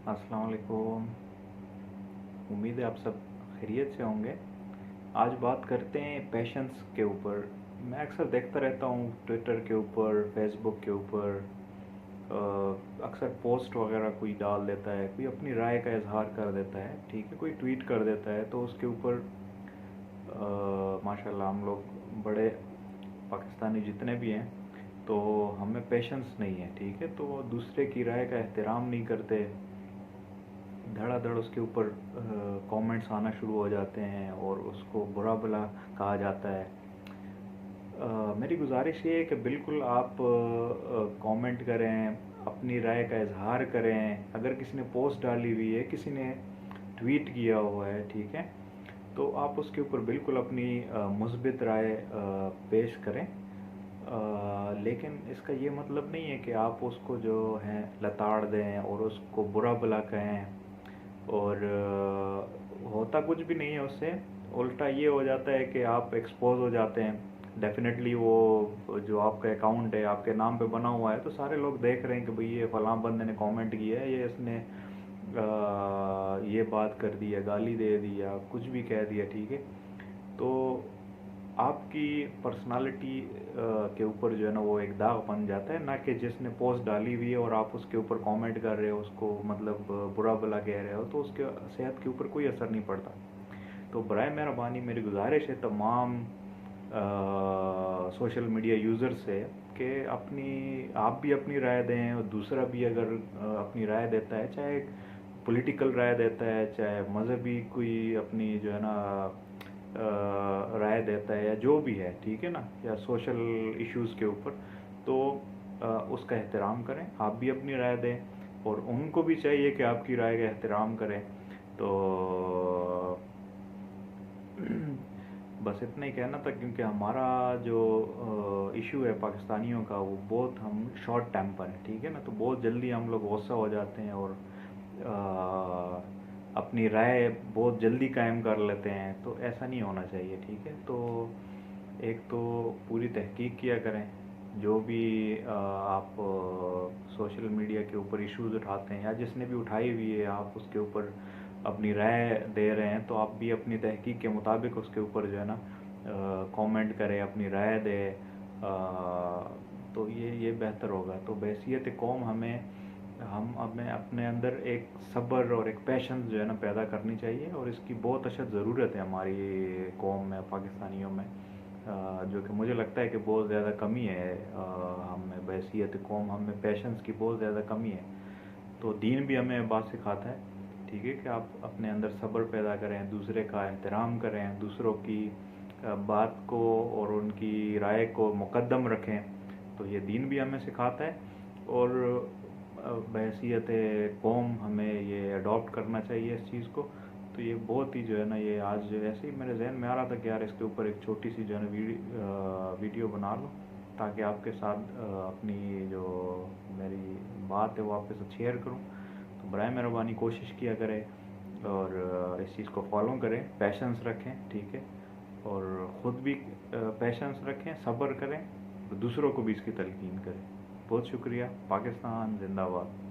अस्सलाम वालेकुम। उम्मीद है आप सब खैरियत से होंगे। आज बात करते हैं पैशंस के ऊपर। मैं अक्सर देखता रहता हूँ ट्विटर के ऊपर, फेसबुक के ऊपर, अक्सर पोस्ट वगैरह कोई डाल देता है, कोई अपनी राय का इजहार कर देता है, ठीक है, कोई ट्वीट कर देता है, तो उसके ऊपर माशाल्लाह हम लोग बड़े पाकिस्तानी जितने भी हैं, तो हमें पेशेंस नहीं है, ठीक है, तो दूसरे की राय का एहतराम नहीं करते। धड़ाधड़ उसके ऊपर कमेंट्स आना शुरू हो जाते हैं और उसको बुरा भला कहा जाता है। मेरी गुजारिश ये है कि बिल्कुल आप कमेंट करें, अपनी राय का इजहार करें। अगर किसी ने पोस्ट डाली हुई है, किसी ने ट्वीट किया हुआ है, ठीक है, तो आप उसके ऊपर बिल्कुल अपनी मुस्बित राय पेश करें। लेकिन इसका ये मतलब नहीं है कि आप उसको जो है लताड़ दें और उसको बुरा भला कहें। और होता कुछ भी नहीं है उससे, उल्टा ये हो जाता है कि आप एक्सपोज हो जाते हैं। डेफिनेटली वो जो आपका अकाउंट है आपके नाम पे बना हुआ है, तो सारे लोग देख रहे हैं कि भाई ये फलां बंदे ने कमेंट किया है, ये इसने ये बात कर दी है, गाली दे दी या कुछ भी कह दिया, ठीक है। तो आपकी पर्सनालिटी के ऊपर जो है ना वो एक दाग बन जाता है, ना कि जिसने पोस्ट डाली हुई है और आप उसके ऊपर कमेंट कर रहे हो, उसको मतलब बुरा भला कह रहे हो, तो उसके सेहत के ऊपर कोई असर नहीं पड़ता। तो बराए मेहरबानी मेरी गुजारिश है तमाम सोशल मीडिया यूज़र से कि आप भी अपनी राय दें और दूसरा भी अगर अपनी राय देता है, चाहे पॉलिटिकल राय देता है, चाहे मज़हबी कोई अपनी जो है ना राय देता है, या जो भी है, ठीक है ना, या सोशल इश्यूज़ के ऊपर, तो उसका एहतराम करें, आप भी अपनी राय दें और उनको भी चाहिए कि आपकी राय का एहतराम करें। तो बस इतना ही कहना था, क्योंकि हमारा जो इशू है पाकिस्तानियों का, वो बहुत हम शॉर्ट टेम्पर है, ठीक है ना, तो बहुत जल्दी हम लोग गुस्सा हो जाते हैं और अपनी राय बहुत जल्दी कायम कर लेते हैं। तो ऐसा नहीं होना चाहिए, ठीक है। तो एक तो पूरी तहकीक किया करें, जो भी आप सोशल मीडिया के ऊपर इश्यूज उठाते हैं या जिसने भी उठाई हुई है, आप उसके ऊपर अपनी राय दे रहे हैं, तो आप भी अपनी तहकीक के मुताबिक उसके ऊपर जो है ना कमेंट करें, अपनी राय दें। तो ये बेहतर होगा। तो बहसीत कौम हमें अपने अंदर एक सब्र और एक पैशन जो है ना पैदा करनी चाहिए, और इसकी बहुत अशद ज़रूरत है हमारी कौम में, पाकिस्तानियों में, जो कि मुझे लगता है कि बहुत ज़्यादा कमी है। हमें बहसीत कौम हमें पैशंस की बहुत ज़्यादा कमी है। तो दीन भी हमें बात सिखाता है, ठीक है, कि आप अपने अंदर सब्र पैदा करें, दूसरे का एहतराम करें, दूसरों की बात को और उनकी राय को मुकद्दम रखें। तो ये दीन भी हमें सिखाता है, और बहसीत कौम हमें ये अडॉप्ट करना चाहिए इस चीज़ को। तो ये बहुत ही जो है ना, ये आज ऐसे ही मेरे जहन में आ रहा था कि यार इसके ऊपर एक छोटी सी जो है ना वीडियो बना लूँ, ताकि आपके साथ अपनी जो मेरी बात है वो आपके साथ शेयर करूँ। तो बराए मेहरबानी कोशिश किया करें और इस चीज़ को फॉलो करें, पैशंस रखें, ठीक है, और ख़ुद भी पैशंस रखें, सब्र करें, और दूसरों को भी इसकी तलकीन करें। बहुत शुक्रिया। पाकिस्तान जिंदाबाद।